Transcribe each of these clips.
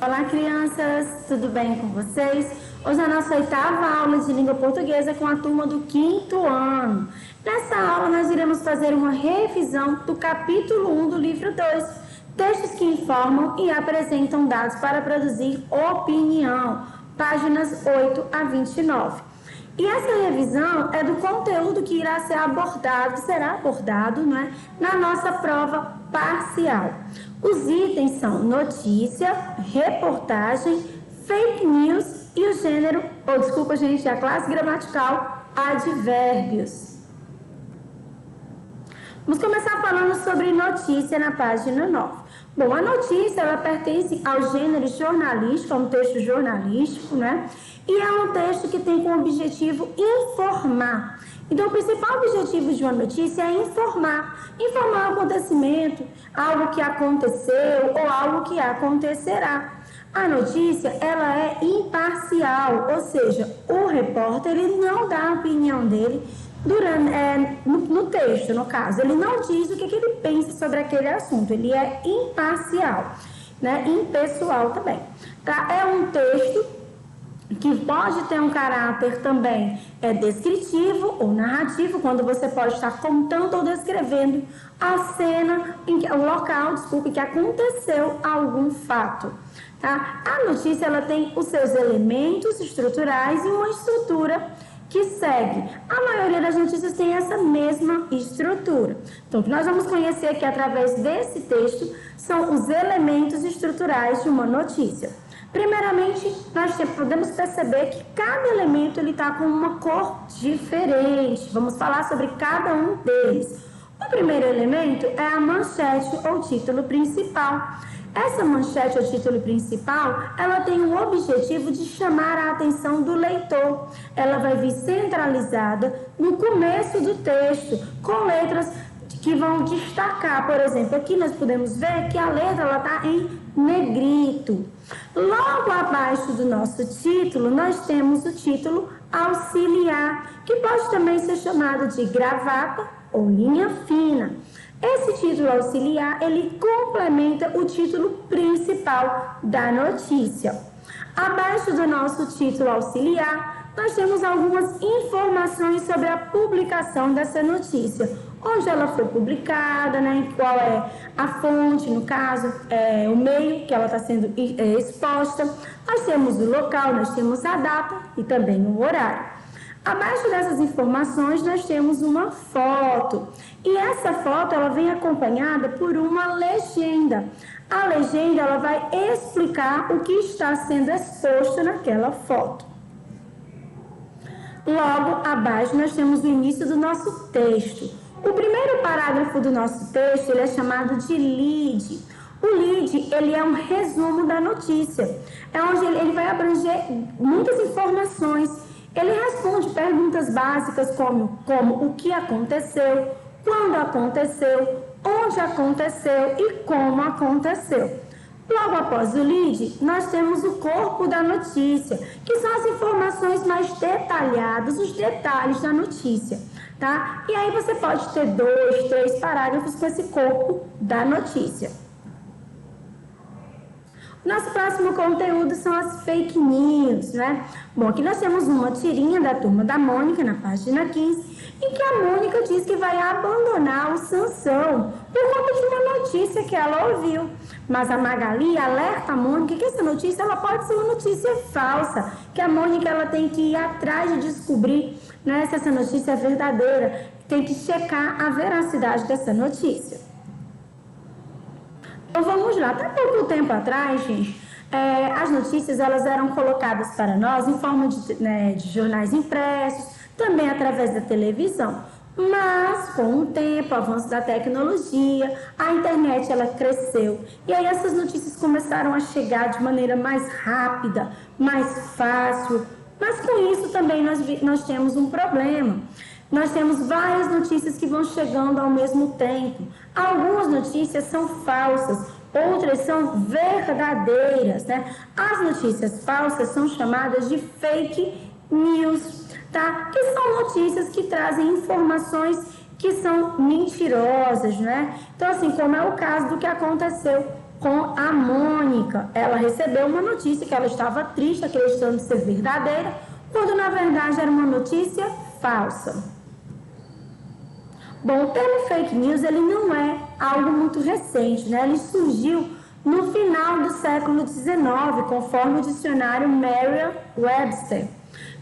Olá, crianças! Tudo bem com vocês? Hoje é a nossa 8ª aula de língua portuguesa com a turma do 5º ano. Nessa aula, nós iremos fazer uma revisão do capítulo 1 do livro 2, textos que informam e apresentam dados para produzir opinião, páginas 8 a 29. E essa revisão é do conteúdo que irá ser abordado, na nossa prova parcial. Os itens são notícia, reportagem, fake news e o gênero, a classe gramatical, advérbios. Vamos começar falando sobre notícia na página 9. Bom, a notícia, ela pertence ao gênero jornalístico, é um texto jornalístico, E é um texto que tem como objetivo informar. Então, o principal objetivo de uma notícia é informar um acontecimento, algo que aconteceu ou algo que acontecerá. A notícia, ela é imparcial, ou seja, o repórter, ele não dá a opinião dele no texto, no caso. Ele não diz o que ele pensa sobre aquele assunto, ele é imparcial, impessoal também. Tá? É um texto que pode ter um caráter também descritivo ou narrativo, quando você pode estar contando ou descrevendo a cena, o local, que aconteceu algum fato. Tá? A notícia, ela tem os seus elementos estruturais e uma estrutura que segue. A maioria das notícias tem essa mesma estrutura. Então, o que nós vamos conhecer aqui através desse texto são os elementos estruturais de uma notícia. Primeiramente, nós podemos perceber que cada elemento está com uma cor diferente. Vamos falar sobre cada um deles. O primeiro elemento é a manchete ou título principal. Essa manchete ou título principal, ela tem o objetivo de chamar a atenção do leitor. Ela vai vir centralizada no começo do texto, com letras que vão destacar. Por exemplo, aqui nós podemos ver que a letra está em negrito. Logo abaixo do nosso título, nós temos o título auxiliar, que pode também ser chamado de gravata ou linha fina. Esse título auxiliar, ele complementa o título principal da notícia. Abaixo do nosso título auxiliar, nós temos algumas informações sobre a publicação dessa notícia. Onde ela foi publicada, qual é a fonte, no caso, o meio que ela está sendo exposta. Nós temos o local, nós temos a data e também o horário. Abaixo dessas informações, nós temos uma foto. E essa foto, ela vem acompanhada por uma legenda. A legenda, ela vai explicar o que está sendo exposto naquela foto. Logo abaixo, nós temos o início do nosso texto. O primeiro parágrafo do nosso texto, ele é chamado de lead. O lead, ele é um resumo da notícia. É onde ele vai abranger muitas informações. Ele responde perguntas básicas como o que aconteceu, quando aconteceu, onde aconteceu e como aconteceu. Logo após o lead, nós temos o corpo da notícia, que são as informações mais detalhadas, os detalhes da notícia. Tá? E aí você pode ter 2, 3 parágrafos com esse corpo da notícia. Nosso próximo conteúdo são as fake news, Bom, aqui nós temos uma tirinha da turma da Mônica, na página 15, em que a Mônica diz que vai abandonar o Sansão por conta de uma notícia que ela ouviu. Mas a Magali alerta a Mônica que essa notícia, ela pode ser uma notícia falsa, que a Mônica, ela tem que ir atrás de descobrir se essa notícia é verdadeira, tem que checar a veracidade dessa notícia. Então vamos lá, até pouco tempo atrás, gente, as notícias, elas eram colocadas para nós em forma de jornais impressos, também através da televisão. Mas, com o tempo, o avanço da tecnologia, a internet, ela cresceu. E aí essas notícias começaram a chegar de maneira mais rápida, mais fácil. Mas com isso também nós temos um problema. Nós temos várias notícias que vão chegando ao mesmo tempo. Algumas notícias são falsas, outras são verdadeiras, As notícias falsas são chamadas de fake news, tá? Que são notícias que trazem informações que são mentirosas, Então, assim, como é o caso do que aconteceu com a Mônica. Ela recebeu uma notícia que ela estava triste, acreditando ser verdadeira, quando na verdade era uma notícia falsa. Bom, o termo fake news ele não é algo muito recente, né? Ele surgiu no final do século XIX, conforme o dicionário Merriam-Webster.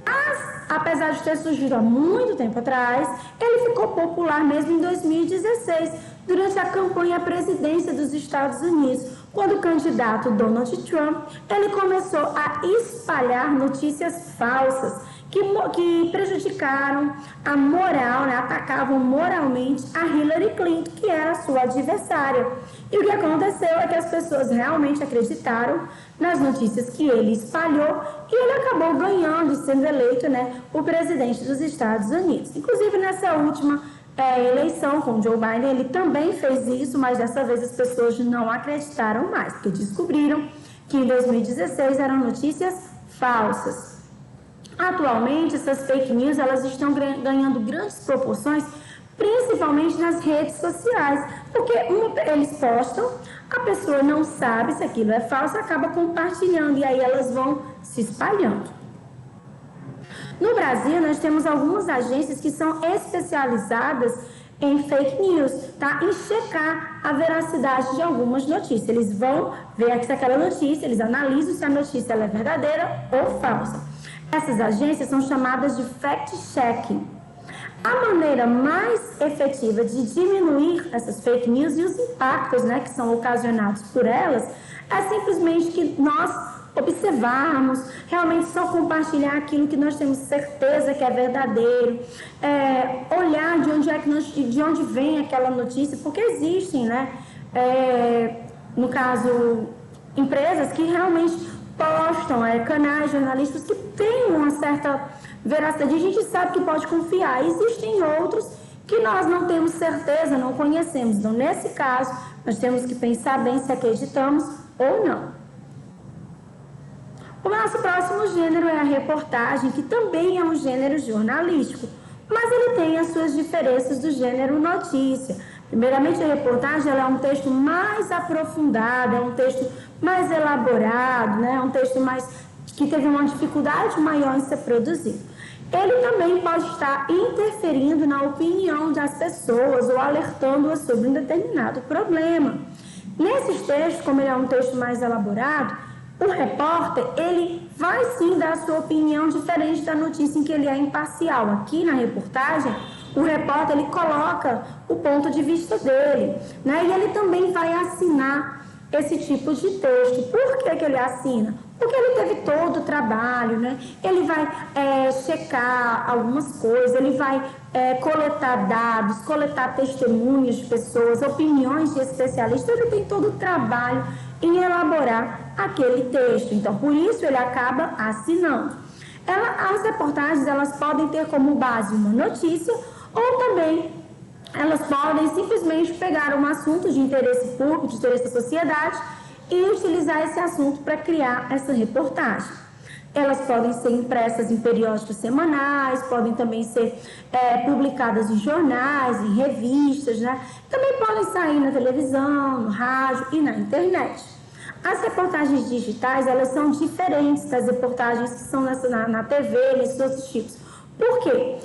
Mas, apesar de ter surgido há muito tempo atrás, ele ficou popular mesmo em 2016, durante a campanha à presidência dos Estados Unidos, quando o candidato Donald Trump ele começou a espalhar notícias falsas que prejudicaram a moral, né, atacavam moralmente a Hillary Clinton, que era a sua adversária. E o que aconteceu é que as pessoas realmente acreditaram nas notícias que ele espalhou e ele acabou ganhando e sendo eleito, né, o presidente dos Estados Unidos. Inclusive, nessa última eleição com Joe Biden, ele também fez isso, mas dessa vez as pessoas não acreditaram mais, porque descobriram que em 2016 eram notícias falsas. Atualmente, essas fake news elas estão ganhando grandes proporções, principalmente nas redes sociais, porque eles postam, a pessoa não sabe se aquilo é falso, acaba compartilhando e aí elas vão se espalhando. No Brasil, nós temos algumas agências que são especializadas em fake news, tá? Em checar a veracidade de algumas notícias. Eles vão ver se aquela notícia, eles analisam se a notícia ela é verdadeira ou falsa. Essas agências são chamadas de fact-checking. A maneira mais efetiva de diminuir essas fake news e os impactos, né, que são ocasionados por elas é simplesmente que nós observarmos, realmente só compartilhar aquilo que nós temos certeza que é verdadeiro, olhar de onde vem aquela notícia, porque existem, né, no caso, empresas que realmente postam, canais jornalísticos que têm uma certa veracidade, a gente sabe que pode confiar. Existem outros que nós não temos certeza, não conhecemos. Então, nesse caso, nós temos que pensar bem se acreditamos ou não. O nosso próximo gênero é a reportagem, que também é um gênero jornalístico, mas ele tem as suas diferenças do gênero notícia. Primeiramente, a reportagem ela é um texto mais aprofundado, é um texto mais elaborado, né? É um texto que teve uma dificuldade maior em ser produzido. Ele também pode estar interferindo na opinião das pessoas ou alertando-as sobre um determinado problema. Nesses textos, como ele é um texto mais elaborado, o repórter, ele vai sim dar a sua opinião diferente da notícia em que ele é imparcial. Aqui na reportagem, o repórter, ele coloca o ponto de vista dele, né? E ele também vai assinar esse tipo de texto. Por que ele assina? Porque ele teve todo o trabalho, né? Ele vai checar algumas coisas, ele vai coletar dados, coletar testemunhos de pessoas, opiniões de especialistas, ele tem todo o trabalho em elaborar aquele texto. Então, por isso, ele acaba assinando. As reportagens, elas podem ter como base uma notícia ou também elas podem simplesmente pegar um assunto de interesse público, de interesse da sociedade e utilizar esse assunto para criar essa reportagem. Elas podem ser impressas em periódicos semanais, podem também ser publicadas em jornais, em revistas, né? Também podem sair na televisão, no rádio e na internet. As reportagens digitais, elas são diferentes das reportagens que são na TV, nesses outros tipos. Por quê?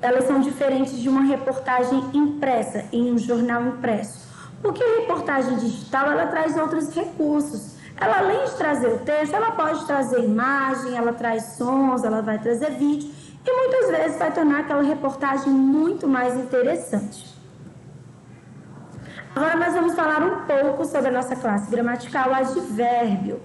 Elas são diferentes de uma reportagem impressa, em um jornal impresso. Porque a reportagem digital, ela traz outros recursos. Ela, além de trazer o texto, ela pode trazer imagem, ela traz sons, ela vai trazer vídeo e muitas vezes vai tornar aquela reportagem muito mais interessante. Agora nós vamos falar um pouco sobre a nossa classe gramatical, advérbio.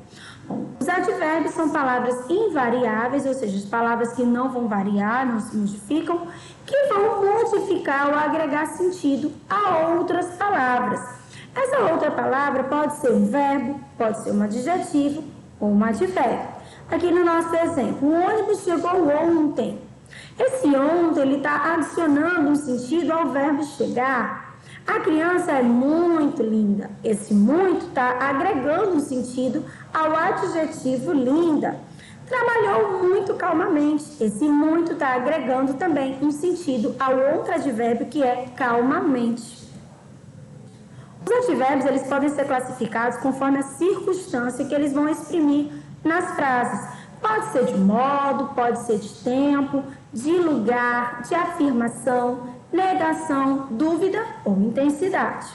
Bom, os advérbios são palavras invariáveis, ou seja, as palavras que não vão variar, não se modificam, que vão modificar ou agregar sentido a outras palavras. Essa outra palavra pode ser um verbo, pode ser um adjetivo ou um advérbio. Aqui no nosso exemplo, o ônibus chegou ontem. Esse ontem, ele está adicionando um sentido ao verbo chegar. A criança é muito linda. Esse muito está agregando um sentido ao adjetivo linda. Trabalhou muito calmamente. Esse muito está agregando também um sentido ao outro advérbio que é calmamente. Os advérbios, eles podem ser classificados conforme a circunstância que eles vão exprimir nas frases. Pode ser de modo, pode ser de tempo, de lugar, de afirmação, negação, dúvida ou intensidade.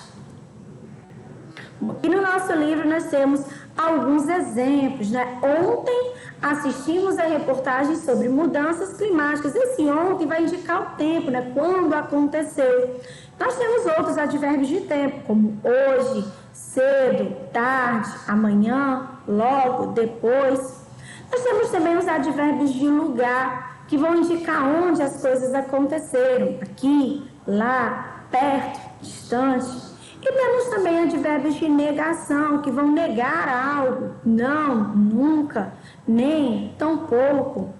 E no nosso livro nós temos alguns exemplos, né? Ontem assistimos a reportagem sobre mudanças climáticas. Esse ontem vai indicar o tempo, né? Quando aconteceu. Nós temos outros advérbios de tempo, como hoje, cedo, tarde, amanhã, logo, depois. Nós temos também os advérbios de lugar, que vão indicar onde as coisas aconteceram. Aqui, lá, perto, distante. E temos também advérbios de negação, que vão negar algo. Não, nunca, nem, tampouco.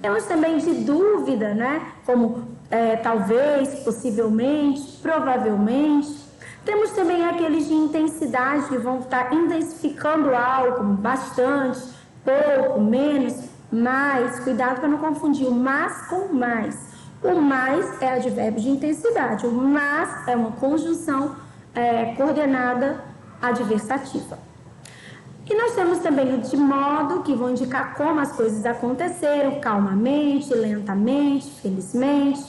Temos também de dúvida, né? Como talvez, possivelmente, provavelmente. Temos também aqueles de intensidade, que vão estar intensificando algo, bastante, pouco, menos, mais. Cuidado para não confundir o mas com o mais. O mais é advérbio de intensidade, o mas é uma conjunção coordenada adversativa. E nós temos também o de modo, que vão indicar como as coisas aconteceram, calmamente, lentamente, felizmente.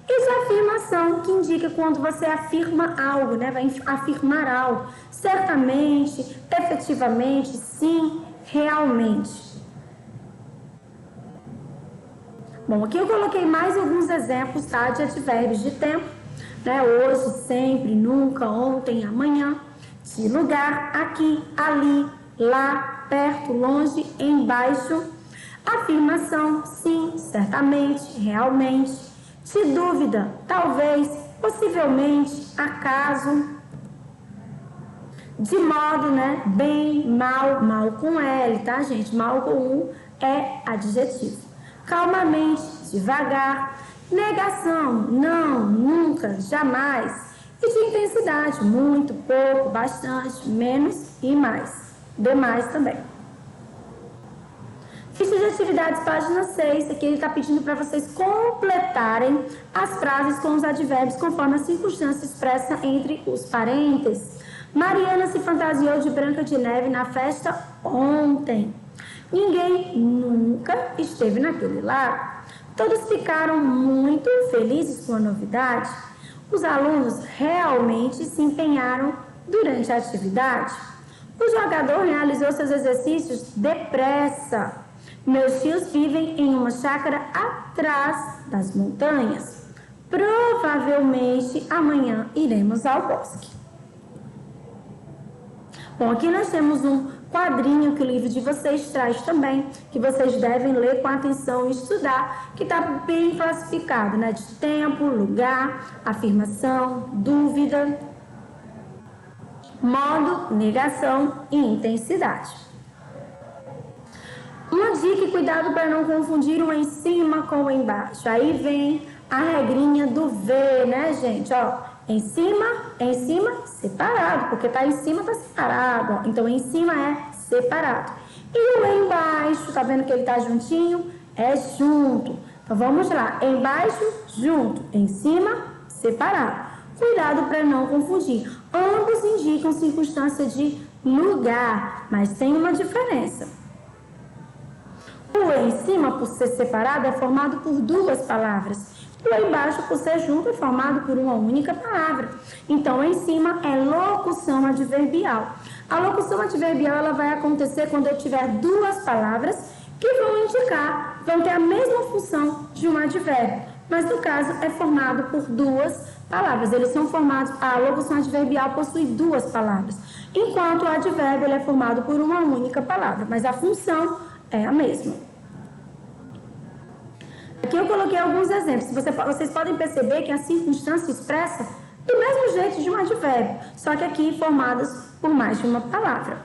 E de afirmação, que indica quando você afirma algo, né? Vai afirmar algo, certamente, efetivamente, sim, realmente. Bom, aqui eu coloquei mais alguns exemplos, tá, de advérbios de tempo, né? Hoje, sempre, nunca, ontem, amanhã. De lugar, aqui, ali, lá, perto, longe, embaixo. Afirmação, sim, certamente, realmente. De dúvida, talvez, possivelmente, acaso. De modo, né? Bem, mal, mal com L, tá, gente? Mal com U é adjetivo. Calmamente, devagar. Negação, não, nunca, jamais. E de intensidade, muito, pouco, bastante, menos e mais. Demais também. Ficha de atividades, página 6. Aqui ele está pedindo para vocês completarem as frases com os advérbios conforme a circunstância expressa entre os parênteses. Mariana se fantasiou de Branca de Neve na festa ontem. Ninguém nunca esteve naquele lago. Todos ficaram muito felizes com a novidade. Os alunos realmente se empenharam durante a atividade. O jogador realizou seus exercícios depressa. Meus tios vivem em uma chácara atrás das montanhas. Provavelmente amanhã iremos ao bosque. Bom, aqui nós temos um quadrinho que o livro de vocês traz também, que vocês devem ler com atenção e estudar, que está bem classificado, né? De tempo, lugar, afirmação, dúvida, modo, negação e intensidade. Uma dica e cuidado para não confundir o em cima com o embaixo. Aí vem a regrinha do V, né, gente? Ó, em cima, separado, porque tá em cima, tá separado. Ó. Então, em cima é separado. E o embaixo, tá vendo que ele tá juntinho? É junto. Então, vamos lá. Embaixo, junto. Em cima, separado. Cuidado para não confundir. Ambos indicam circunstância de lugar, mas tem uma diferença. O em cima, por ser separado, é formado por duas palavras. O embaixo, por ser junto, é formado por uma única palavra. Então, em cima é locução adverbial. A locução adverbial ela vai acontecer quando eu tiver duas palavras que vão ter a mesma função de um advérbio. Mas, no caso, é formado por duas palavras. Eles são formados, a locução adverbial possui duas palavras, enquanto o advérbio ele é formado por uma única palavra, mas a função é a mesma. Aqui eu coloquei alguns exemplos. Vocês podem perceber que a circunstância expressa do mesmo jeito de um advérbio, só que aqui formadas por mais de uma palavra.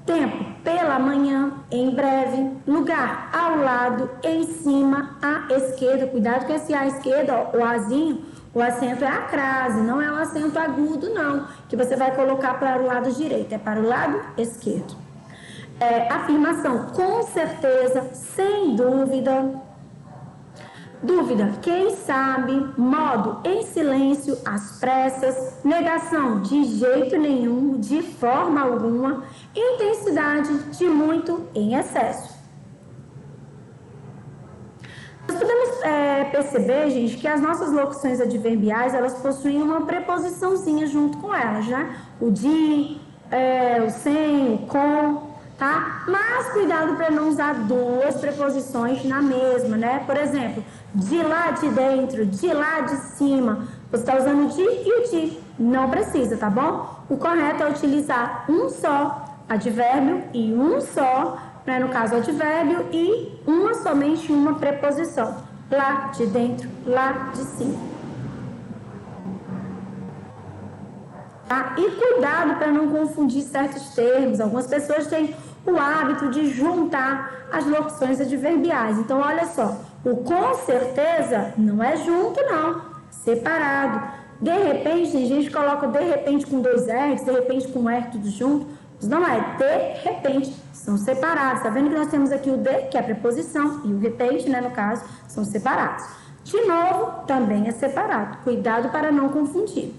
Tempo, pela manhã, em breve. Lugar, ao lado, em cima, à esquerda. Cuidado com esse à esquerda, ó, o azinho, o acento é a crase, não é um acento agudo, não, que você vai colocar para o lado direito, é para o lado esquerdo. Afirmação, com certeza, sem dúvida. Dúvida, quem sabe? Modo, em silêncio, às pressas. Negação, de jeito nenhum, de forma alguma. Intensidade, de muito, em excesso. Nós podemos perceber, gente, que as nossas locuções adverbiais, elas possuem uma preposiçãozinha junto com elas, né? O de, o sem, o com, tá? Mas cuidado para não usar duas preposições na mesma, né? Por exemplo, de lá de dentro, de lá de cima. Você está usando o de e o de. Não precisa, tá bom? O correto é utilizar um só advérbio e um só, né, no caso advérbio, e somente uma preposição. Lá de dentro, lá de cima. Tá? E cuidado para não confundir certos termos. Algumas pessoas têm o hábito de juntar as locuções adverbiais. Então, olha só, o com certeza não é junto, não. Separado. De repente, tem gente que coloca de repente com 2 R's, de repente com R tudo junto. Mas não é, de repente, são separados. Tá vendo que nós temos aqui o de, que é a preposição, e o repente, né, no caso, são separados. De novo, também é separado. Cuidado para não confundir.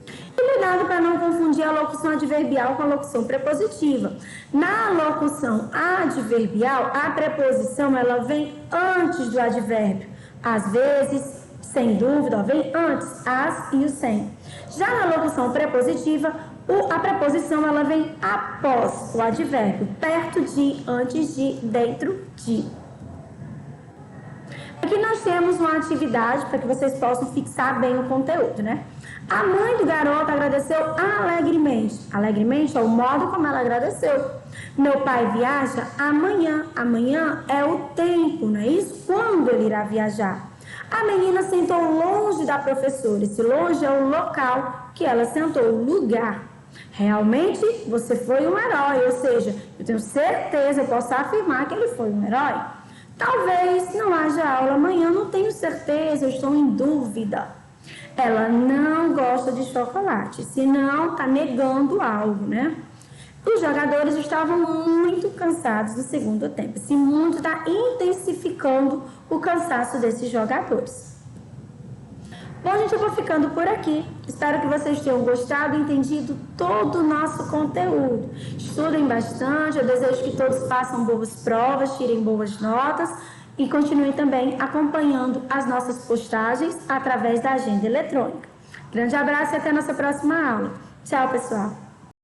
E cuidado para não confundir a locução adverbial com a locução prepositiva. Na locução adverbial, a preposição ela vem antes do advérbio. Às vezes, sem dúvida, vem antes, as e o sem. Já na locução prepositiva, a preposição ela vem após o advérbio, perto de, antes de, dentro de. Aqui nós temos uma atividade para que vocês possam fixar bem o conteúdo, né? A mãe do garoto agradeceu alegremente. Alegremente é o modo como ela agradeceu. Meu pai viaja amanhã. Amanhã é o tempo, não é isso? Quando ele irá viajar. A menina sentou longe da professora. Esse longe é o local que ela sentou, o lugar. Realmente, você foi um herói, ou seja, eu tenho certeza, eu posso afirmar que ele foi um herói. Talvez não haja aula amanhã, não tenho certeza, eu estou em dúvida. Ela não gosta de chocolate, senão está negando algo, né? Os jogadores estavam muito cansados no segundo tempo. Esse muito está intensificando o cansaço desses jogadores. Bom, gente, eu vou ficando por aqui. Espero que vocês tenham gostado e entendido todo o nosso conteúdo. Estudem bastante, eu desejo que todos façam boas provas, tirem boas notas e continuem também acompanhando as nossas postagens através da agenda eletrônica. Grande abraço e até a nossa próxima aula. Tchau, pessoal!